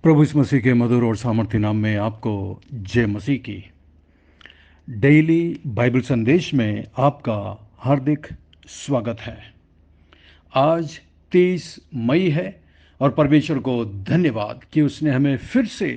प्रभु यीशु मसीह के मधुर और सामर्थ्य नाम में आपको जय मसीह की। डेली बाइबल संदेश में आपका हार्दिक स्वागत है। आज 30 मई है और परमेश्वर को धन्यवाद कि उसने हमें फिर से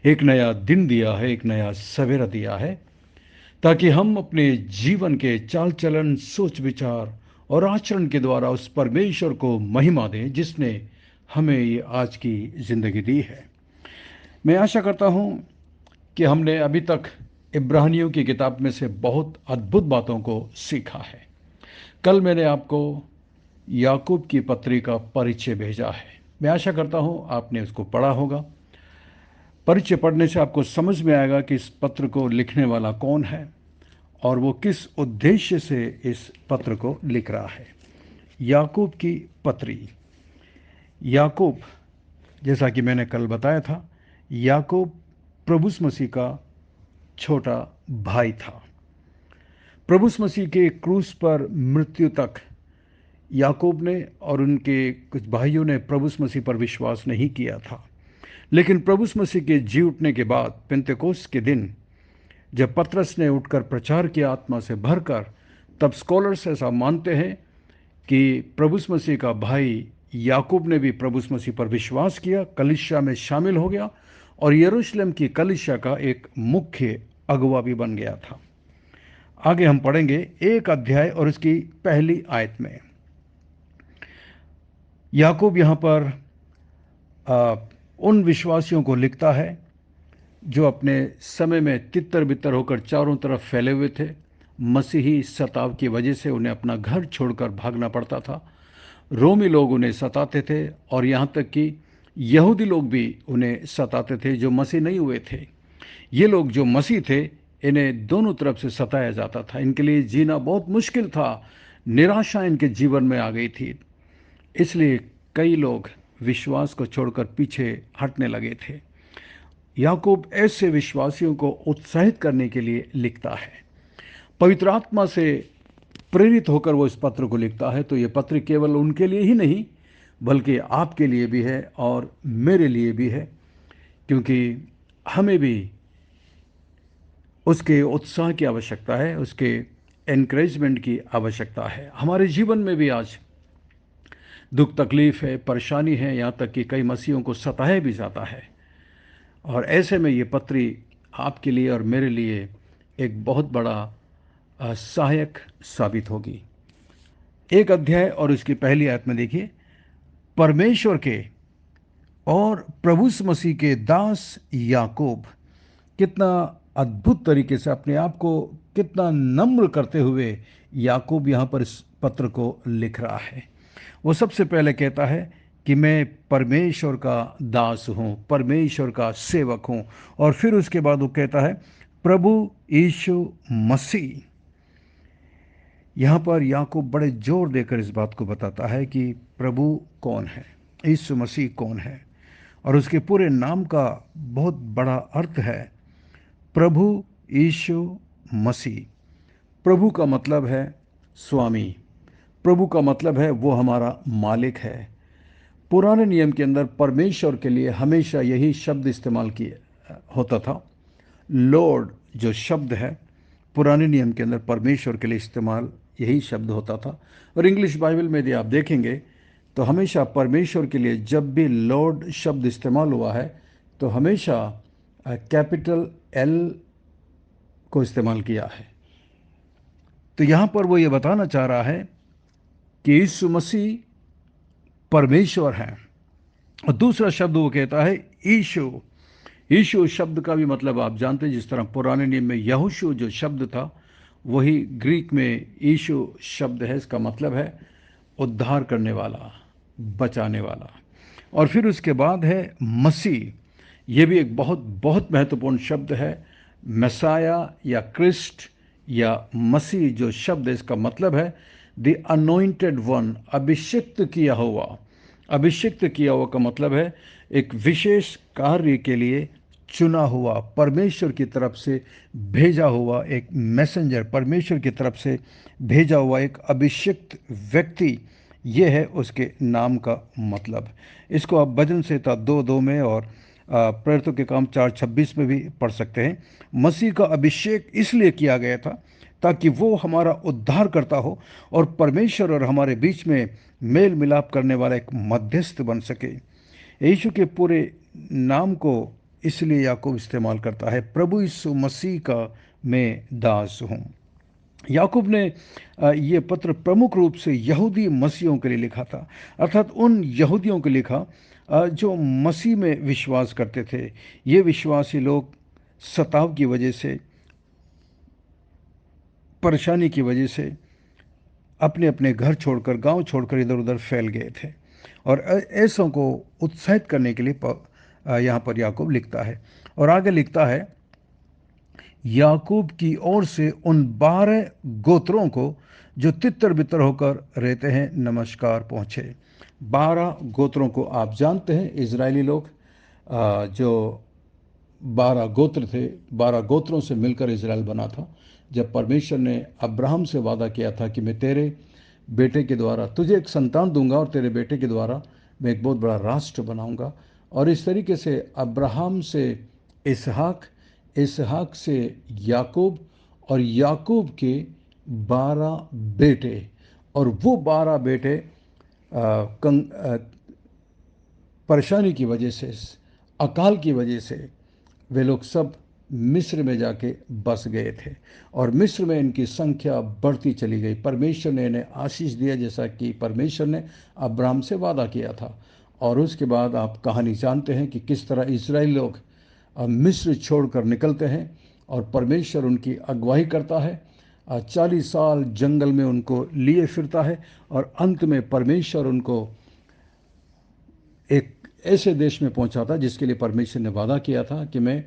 एक नया दिन दिया है, एक नया सवेरा दिया है, ताकि हम अपने जीवन के चाल चलन, सोच विचार और आचरण के द्वारा उस परमेश्वर को महिमा दें जिसने हमें ये आज की ज़िंदगी दी है। मैं आशा करता हूँ कि हमने अभी तक इब्रानियों की किताब में से बहुत अद्भुत बातों को सीखा है। कल मैंने आपको याकूब की पत्री का परिचय भेजा है। मैं आशा करता हूँ आपने उसको पढ़ा होगा। परिचय पढ़ने से आपको समझ में आएगा कि इस पत्र को लिखने वाला कौन है और वो किस उद्देश्य से इस पत्र को लिख रहा है। याकूब की पत्री। याकूब, जैसा कि मैंने कल बताया था, याकूब प्रभु मसीह का छोटा भाई था। प्रभु मसीह के क्रूस पर मृत्यु तक याकूब ने और उनके कुछ भाइयों ने प्रभु मसीह पर विश्वास नहीं किया था। लेकिन प्रभु मसीह के जी उठने के बाद पेंतेकोस्त के दिन जब पतरस ने उठकर प्रचार किया आत्मा से भरकर, तब स्कॉलर्स ऐसा मानते हैं कि प्रभु मसीह का भाई याकूब ने भी प्रभु मसीह पर विश्वास किया, कलीसिया में शामिल हो गया और यरूशलेम की कलीसिया का एक मुख्य अगुवा भी बन गया था। आगे हम पढ़ेंगे एक अध्याय और उसकी पहली आयत में। याकूब यहाँ पर उन विश्वासियों को लिखता है जो अपने समय में तितर बितर होकर चारों तरफ फैले हुए थे। मसीही सताव की वजह से उन्हें अपना घर छोड़कर भागना पड़ता था। रोमी लोग उन्हें सताते थे और यहाँ तक कि यहूदी लोग भी उन्हें सताते थे जो मसीह नहीं हुए थे। ये लोग जो मसीह थे, इन्हें दोनों तरफ से सताया जाता था। इनके लिए जीना बहुत मुश्किल था। निराशा इनके जीवन में आ गई थी। इसलिए कई लोग विश्वास को छोड़कर पीछे हटने लगे थे। याकूब ऐसे विश्वासियों को उत्साहित करने के लिए लिखता है। पवित्र आत्मा से प्रेरित होकर वो इस पत्र को लिखता है। तो ये पत्र केवल उनके लिए ही नहीं बल्कि आपके लिए भी है और मेरे लिए भी है, क्योंकि हमें भी उसके उत्साह की आवश्यकता है, उसके एनकरेजमेंट की आवश्यकता है। हमारे जीवन में भी आज दुख तकलीफ है, परेशानी है, यहाँ तक कि कई मसीहों को सताया भी जाता है। और ऐसे में ये पत्री आपके लिए और मेरे लिए एक बहुत बड़ा सहायक साबित होगी। एक अध्याय और उसकी पहली आयत में देखिए, परमेश्वर के और प्रभु मसीह के दास याकूब, कितना अद्भुत तरीके से अपने आप को कितना नम्र करते हुए याकूब यहाँ पर इस पत्र को लिख रहा है। वो सबसे पहले कहता है कि मैं परमेश्वर का दास हूँ, परमेश्वर का सेवक हूँ, और फिर उसके बाद वो कहता है प्रभु यीशु मसीह। यहाँ पर याकूब बड़े जोर देकर इस बात को बताता है कि प्रभु कौन है, यीशु मसीह कौन है, और उसके पूरे नाम का बहुत बड़ा अर्थ है प्रभु यीशु मसीह। प्रभु का मतलब है स्वामी, प्रभु का मतलब है वो हमारा मालिक है। पुराने नियम के अंदर परमेश्वर के लिए हमेशा यही शब्द इस्तेमाल किया होता था। लॉर्ड जो शब्द है पुराने नियम के अंदर परमेश्वर के लिए इस्तेमाल यही शब्द होता था। और इंग्लिश बाइबल में यदि आप देखेंगे तो हमेशा परमेश्वर के लिए जब भी लॉर्ड शब्द इस्तेमाल हुआ है तो हमेशा कैपिटल एल को इस्तेमाल किया है। तो यहाँ पर वो ये बताना चाह रहा है कि यीशु मसीह परमेश्वर है। और दूसरा शब्द वो कहता है ईशु। ईशु शब्द का भी मतलब आप जानते हैं, जिस तरह पुराने नियम में यहोशू जो शब्द था वही ग्रीक में ईशु शब्द है। इसका मतलब है उद्धार करने वाला, बचाने वाला। और फिर उसके बाद है मसीह। ये भी एक बहुत बहुत महत्वपूर्ण शब्द है। मसाया या क्रिस्ट या मसीह जो शब्द है इसका मतलब है द अनॉइंटेड वन, अभिषिक्त किया हुआ। अभिषिक्त किया हुआ का मतलब है एक विशेष कार्य के लिए चुना हुआ, परमेश्वर की तरफ से भेजा हुआ एक मैसेंजर, परमेश्वर की तरफ से भेजा हुआ एक अभिषिक्त व्यक्ति। ये है उसके नाम का मतलब। इसको आप भजन संहिता 2:2 में और प्रेरितों के काम 4:26 में भी पढ़ सकते हैं। मसीह का अभिषेक इसलिए किया गया था ताकि वो हमारा उद्धार करता हो और परमेश्वर और हमारे बीच में मेल मिलाप करने वाला एक मध्यस्थ बन सके। यीशु के पूरे नाम को इसलिए याकूब इस्तेमाल करता है, प्रभु यीशु मसीह का मैं दास हूँ। याकूब ने ये पत्र प्रमुख रूप से यहूदी मसीहों के लिए लिखा था, अर्थात उन यहूदियों को लिखा जो मसीह में विश्वास करते थे। ये विश्वासी लोग सताव की वजह से, परेशानी की वजह से अपने अपने घर छोड़कर, गांव छोड़कर इधर उधर फैल गए थे, और ऐसों को उत्साहित करने के लिए यहाँ पर याकूब लिखता है। और आगे लिखता है, याकूब की ओर से उन 12 गोत्रों को जो तितर बितर होकर रहते हैं नमस्कार पहुँचे। 12 गोत्रों को आप जानते हैं, इजरायली लोग जो 12 गोत्र थे, 12 गोत्रों से मिलकर इजराइल बना था। जब परमेश्वर ने अब्राहम से वादा किया था कि मैं तेरे बेटे के द्वारा तुझे एक संतान दूंगा और तेरे बेटे के द्वारा मैं एक बहुत बड़ा राष्ट्र बनाऊंगा, और इस तरीके से अब्राहम से इसहाक, इसहाक से याकूब, और याकूब के 12 बेटे, और वो 12 बेटे परेशानी की वजह से, अकाल की वजह से वे लोग सब मिस्र में जाके बस गए थे, और मिस्र में इनकी संख्या बढ़ती चली गई। परमेश्वर ने इन्हें आशीष दिया जैसा कि परमेश्वर ने अब्राहम से वादा किया था। और उसके बाद आप कहानी जानते हैं कि किस तरह इस्राएल लोग मिस्र छोड़कर निकलते हैं और परमेश्वर उनकी अगुवाई करता है। 40 साल जंगल में उनको लिए फिरता है, और अंत में परमेश्वर उनको एक ऐसे देश में पहुंचाता जिसके लिए परमेश्वर ने वादा किया था कि मैं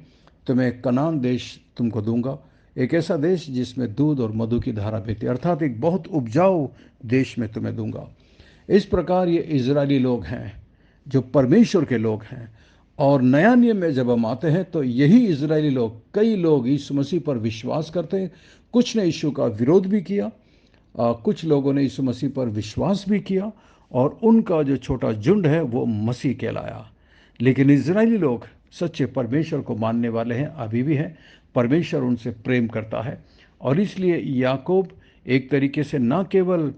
तुम्हें कनान देश तुमको दूंगा, एक ऐसा देश जिसमें दूध और मधु की धारा बहती, अर्थात एक बहुत उपजाऊ देश में तुम्हें दूंगा। इस प्रकार ये इजरायली लोग हैं जो परमेश्वर के लोग हैं। और नया नियम में जब हम आते हैं तो यही इजरायली लोग, कई लोग यीशु मसीह पर विश्वास करते हैं। कुछ ने यीशु का विरोध भी किया, कुछ लोगों ने यीशु मसीह पर विश्वास भी किया, और उनका जो छोटा झुंड है वो मसीह कहलाया। लेकिन इजरायली लोग सच्चे परमेश्वर को मानने वाले हैं, अभी भी हैं। परमेश्वर उनसे प्रेम करता है, और इसलिए याकूब एक तरीके से न केवल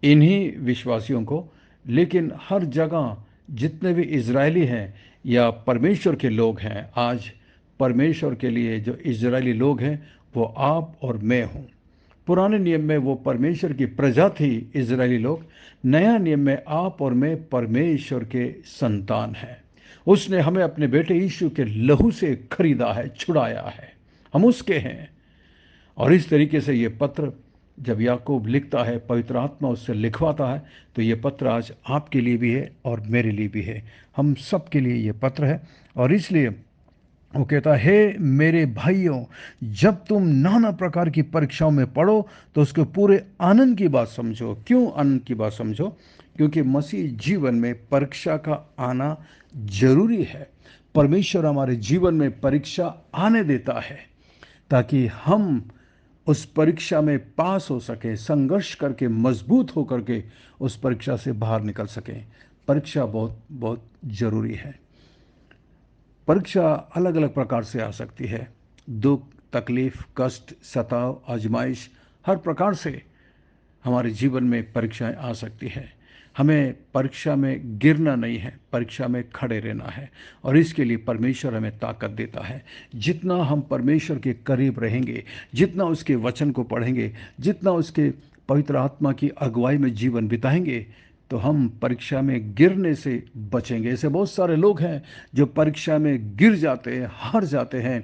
इन्हीं विश्वासियों को, लेकिन हर जगह जितने भी इजरायली हैं या परमेश्वर के लोग हैं, आज परमेश्वर के लिए जो इजरायली लोग हैं वो आप और मैं हूँ। पुराने नियम में वो परमेश्वर की प्रजा थी इजरायली लोग, नया नियम में आप और मैं परमेश्वर के संतान हैं। उसने हमें अपने बेटे यीशु के लहू से खरीदा है, छुड़ाया है, हम उसके हैं। और इस तरीके से ये पत्र जब याकूब लिखता है, पवित्र आत्मा उससे लिखवाता है, तो ये पत्र आज आपके लिए भी है और मेरे लिए भी है, हम सब के लिए ये पत्र है। और इसलिए वो कहता है, हे मेरे भाइयों, जब तुम नाना प्रकार की परीक्षाओं में पढ़ो तो उसके पूरे आनंद की बात समझो। क्यों आनंद की बात समझो? क्योंकि मसीह जीवन में परीक्षा का आना जरूरी है। परमेश्वर हमारे जीवन में परीक्षा आने देता है ताकि हम उस परीक्षा में पास हो सकें, संघर्ष करके मजबूत होकर के उस परीक्षा से बाहर निकल सकें। परीक्षा बहुत बहुत जरूरी है। परीक्षा अलग अलग प्रकार से आ सकती है। दुख, तकलीफ, कष्ट, सताव, आजमाइश, हर प्रकार से हमारे जीवन में परीक्षाएं आ सकती हैं। हमें परीक्षा में गिरना नहीं है, परीक्षा में खड़े रहना है, और इसके लिए परमेश्वर हमें ताकत देता है। जितना हम परमेश्वर के करीब रहेंगे, जितना उसके वचन को पढ़ेंगे, जितना उसके पवित्र आत्मा की अगुवाई में जीवन बिताएंगे, तो हम परीक्षा में गिरने से बचेंगे। ऐसे बहुत सारे लोग हैं जो परीक्षा में गिर जाते हैं, हार जाते हैं,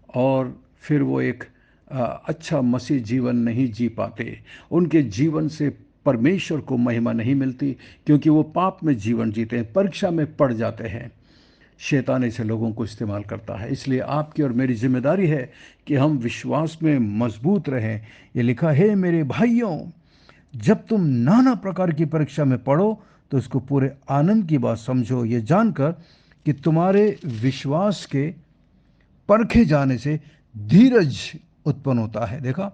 और फिर वो एक अच्छा मसीह जीवन नहीं जी पाते। उनके जीवन से परमेश्वर को महिमा नहीं मिलती, क्योंकि वो पाप में जीवन जीते हैं, परीक्षा में पड़ जाते हैं। शैतान ऐसे लोगों को इस्तेमाल करता है। इसलिए आपकी और मेरी जिम्मेदारी है कि हम विश्वास में मजबूत रहें। ये लिखा है, मेरे भाइयों, जब तुम नाना प्रकार की परीक्षा में पढ़ो तो उसको पूरे आनंद की बात समझो, ये जानकर कि तुम्हारे विश्वास के परखे जाने से धीरज उत्पन्न होता है। देखा,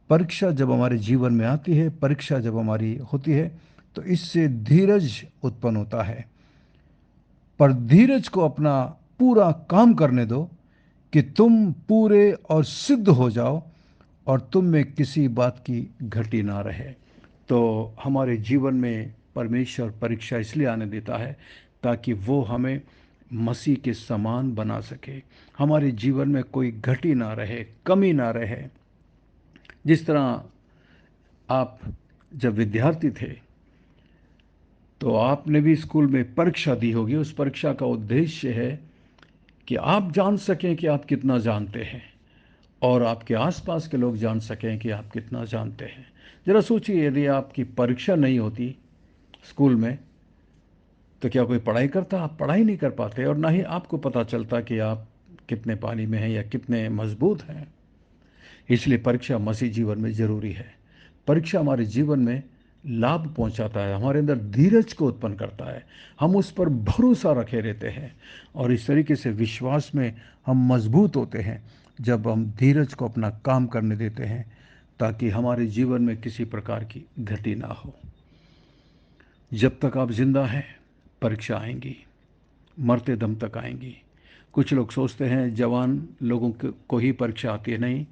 परीक्षा जब हमारे जीवन में आती है, परीक्षा जब हमारी होती है, तो इससे धीरज उत्पन्न होता है। पर धीरज को अपना पूरा काम करने दो कि तुम पूरे और सिद्ध हो जाओ और तुम में किसी बात की घटी ना रहे। तो हमारे जीवन में परमेश्वर परीक्षा इसलिए आने देता है ताकि वो हमें मसीह के समान बना सके, हमारे जीवन में कोई घटी ना रहे, कमी ना रहे। जिस तरह आप जब विद्यार्थी थे तो आपने भी स्कूल में परीक्षा दी होगी। उस परीक्षा का उद्देश्य है कि आप जान सकें कि आप कितना जानते हैं और आपके आसपास के लोग जान सकें कि आप कितना जानते हैं। ज़रा सोचिए, यदि आपकी परीक्षा नहीं होती स्कूल में तो क्या कोई पढ़ाई करता? आप पढ़ाई नहीं कर पाते और ना ही आपको पता चलता कि आप कितने पानी में हैं या कितने मजबूत हैं। इसलिए परीक्षा मसीह जीवन में ज़रूरी है। परीक्षा हमारे जीवन में लाभ पहुंचाता है, हमारे अंदर धीरज को उत्पन्न करता है, हम उस पर भरोसा रखे रहते हैं और इस तरीके से विश्वास में हम मजबूत होते हैं जब हम धीरज को अपना काम करने देते हैं ताकि हमारे जीवन में किसी प्रकार की गति ना हो। जब तक आप जिंदा हैं परीक्षा आएंगी, मरते दम तक आएंगी। कुछ लोग सोचते हैं जवान लोगों को ही परीक्षा आती है। नहीं,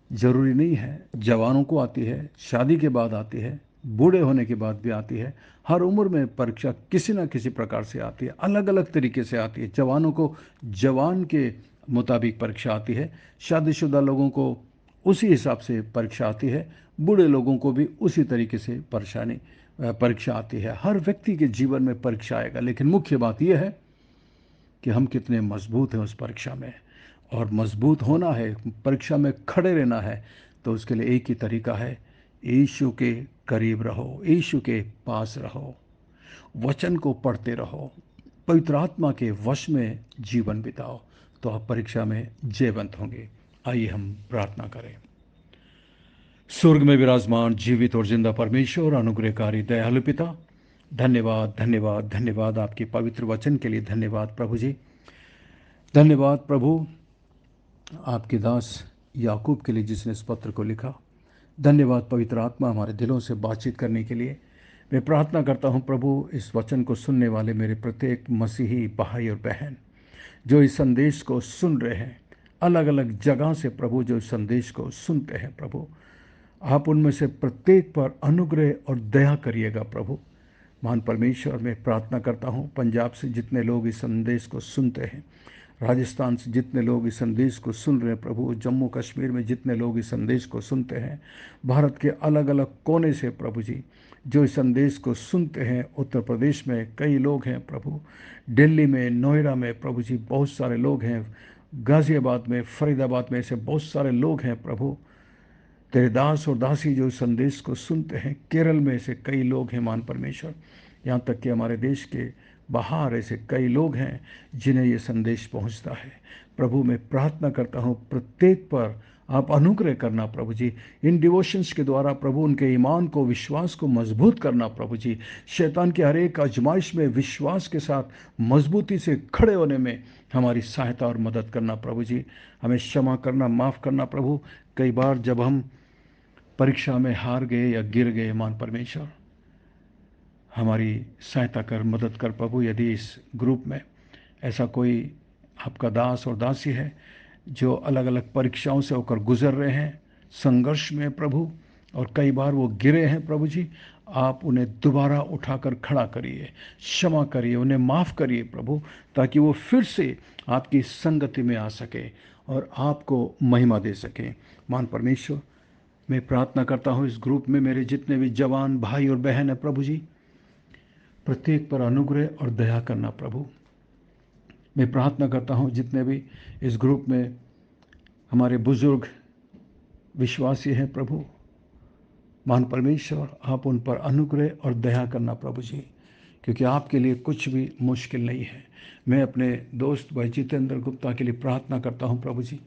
ज़रूरी नहीं है। जवानों को आती है, शादी के बाद आती है, बूढ़े होने के बाद भी आती है। हर उम्र में परीक्षा किसी न किसी प्रकार से आती है, अलग अलग तरीके से आती है। जवानों को जवान के मुताबिक परीक्षा आती है, शादीशुदा लोगों को उसी हिसाब से परीक्षा आती है, बूढ़े लोगों को भी उसी तरीके से परीक्षा आती है। हर व्यक्ति के जीवन में परीक्षा आएगा, लेकिन मुख्य बात यह है कि हम कितने मजबूत हैं उस परीक्षा में। और मजबूत होना है, परीक्षा में खड़े रहना है, तो उसके लिए एक ही तरीका है, यीशु के करीब रहो, यीशु के पास रहो, वचन को पढ़ते रहो, पवित्र आत्मा के वश में जीवन बिताओ, तो आप परीक्षा में जयवंत होंगे। आइए हम प्रार्थना करें। स्वर्ग में विराजमान जीवित और जिंदा परमेश्वर, अनुग्रहकारी दयालु पिता, धन्यवाद धन्यवाद धन्यवाद आपके पवित्र वचन के लिए। धन्यवाद प्रभु जी, धन्यवाद प्रभु आपके दास याकूब के लिए जिसने इस पत्र को लिखा। धन्यवाद पवित्र आत्मा हमारे दिलों से बातचीत करने के लिए। मैं प्रार्थना करता हूं प्रभु, इस वचन को सुनने वाले मेरे प्रत्येक मसीही भाई और बहन जो इस संदेश को सुन रहे हैं, अलग अलग जगह से प्रभु जो इस संदेश को सुनते हैं, प्रभु आप उनमें से प्रत्येक पर अनुग्रह और दया करिएगा। प्रभु महान परमेश्वर, मैं प्रार्थना करता हूँ पंजाब से जितने लोग इस संदेश को सुनते हैं, राजस्थान से जितने लोग इस संदेश को सुन रहे हैं प्रभु, जम्मू कश्मीर में जितने लोग इस संदेश को सुनते हैं, भारत के अलग अलग कोने से प्रभु जी जो इस संदेश को सुनते हैं, उत्तर प्रदेश में कई लोग हैं प्रभु, दिल्ली में, नोएडा में प्रभु जी बहुत सारे लोग हैं, गाज़ियाबाद में, फरीदाबाद में ऐसे बहुत सारे लोग हैं प्रभु, तेरे दास और दासी जो इस संदेश को सुनते हैं, केरल में ऐसे कई लोग हैं मान परमेश्वर, यहाँ तक कि हमारे देश के बाहर ऐसे कई लोग हैं जिन्हें ये संदेश पहुँचता है। प्रभु मैं प्रार्थना करता हूँ प्रत्येक पर आप अनुग्रह करना प्रभु जी, इन डिवोशंस के द्वारा प्रभु उनके ईमान को, विश्वास को मजबूत करना प्रभु जी, शैतान की हर एक आजमाइश में विश्वास के साथ मजबूती से खड़े होने में हमारी सहायता और मदद करना प्रभु जी। हमें क्षमा करना, माफ़ करना प्रभु। कई बार जब हम परीक्षा में हार गए या गिर गए मान परमेश्वर, हमारी सहायता कर, मदद कर प्रभु। यदि इस ग्रुप में ऐसा कोई आपका दास और दासी है जो अलग अलग परीक्षाओं से होकर गुजर रहे हैं, संघर्ष में प्रभु, और कई बार वो गिरे हैं प्रभु जी, आप उन्हें दोबारा उठाकर खड़ा करिए, क्षमा करिए, उन्हें माफ़ करिए प्रभु, ताकि वो फिर से आपकी संगति में आ सके और आपको महिमा दे सकें। मान परमेश्वर, मैं प्रार्थना करता हूँ इस ग्रुप में मेरे जितने भी जवान भाई और बहन हैं प्रभु जी, प्रत्येक पर अनुग्रह और दया करना प्रभु। मैं प्रार्थना करता हूँ जितने भी इस ग्रुप में हमारे बुजुर्ग विश्वासी हैं प्रभु, मान परमेश्वर आप उन पर अनुग्रह और दया करना प्रभु जी, क्योंकि आपके लिए कुछ भी मुश्किल नहीं है। मैं अपने दोस्त भाई जितेंद्र गुप्ता के लिए प्रार्थना करता हूँ प्रभु जी,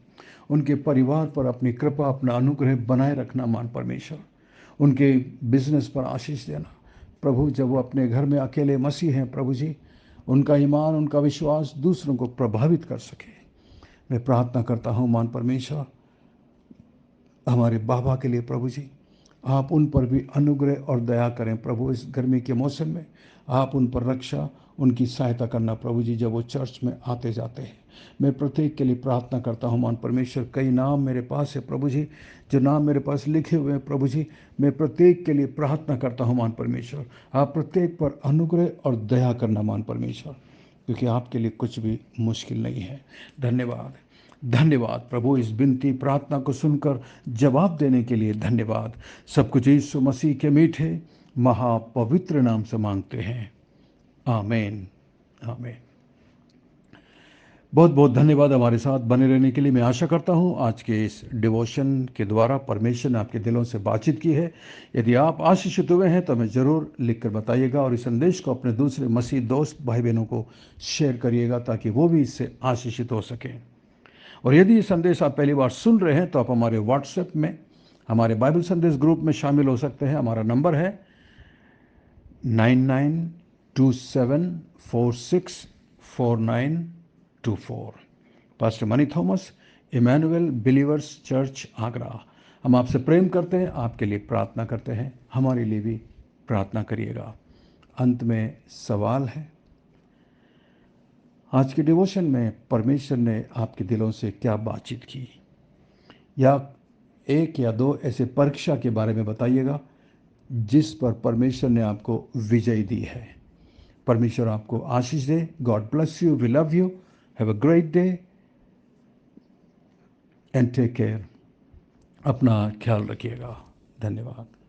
उनके परिवार पर अपनी कृपा, अपना अनुग्रह बनाए रखना मान परमेश्वर, उनके बिजनेस पर आशीष देना प्रभु। जब वो अपने घर में अकेले मसीह हैं प्रभु जी, उनका ईमान, उनका विश्वास दूसरों को प्रभावित कर सके। मैं प्रार्थना करता हूँ मान परमेश्वर हमारे बाबा के लिए प्रभु जी, आप उन पर भी अनुग्रह और दया करें प्रभु। इस गर्मी के मौसम में आप उन पर रक्षा, उनकी सहायता करना प्रभु जी, जब वो चर्च में आते जाते हैं। मैं प्रत्येक के लिए प्रार्थना करता हूँ मान परमेश्वर। कई नाम मेरे पास है प्रभु जी, जो नाम मेरे पास लिखे हुए हैं प्रभु जी, मैं प्रत्येक के लिए प्रार्थना करता हूँ मान परमेश्वर। आप प्रत्येक पर अनुग्रह और दया करना मान परमेश्वर, क्योंकि आपके लिए कुछ भी मुश्किल नहीं है। धन्यवाद, धन्यवाद प्रभु, इस विनती प्रार्थना को सुनकर जवाब देने के लिए धन्यवाद। सब कुछ यीशु मसीह के मीठे महापवित्र नाम से मांगते हैं, आमीन, आमीन। बहुत बहुत धन्यवाद हमारे साथ बने रहने के लिए। मैं आशा करता हूँ आज के इस डिवोशन के द्वारा परमेश्वर ने आपके दिलों से बातचीत की है। यदि आप आशीषित हुए हैं तो हमें ज़रूर लिख कर बताइएगा, और इस संदेश को अपने दूसरे मसीह दोस्त भाई बहनों को शेयर करिएगा, ताकि वो भी इससे आशीषित हो सकें। और यदि ये संदेश आप पहली बार सुन रहे हैं तो आप हमारे व्हाट्सएप में हमारे बाइबल संदेश ग्रुप में शामिल हो सकते हैं। हमारा नंबर है 9927464924। Pastor Mani Thomas, Emmanuel believers church, Agra. हम आपसे प्रेम करते हैं, आपके लिए प्रार्थना करते हैं, हमारे लिए भी प्रार्थना करिएगा। अंत में सवाल है, आज के डिवोशन में परमेश्वर ने आपके दिलों से क्या बातचीत की, या एक या दो ऐसे परीक्षा के बारे में बताइएगा जिस पर परमेश्वर ने आपको विजय दी है। परमेश्वर आपको आशीष दे। God bless you, we love you, have a great day and take care. अपना ख्याल रखिएगा। धन्यवाद।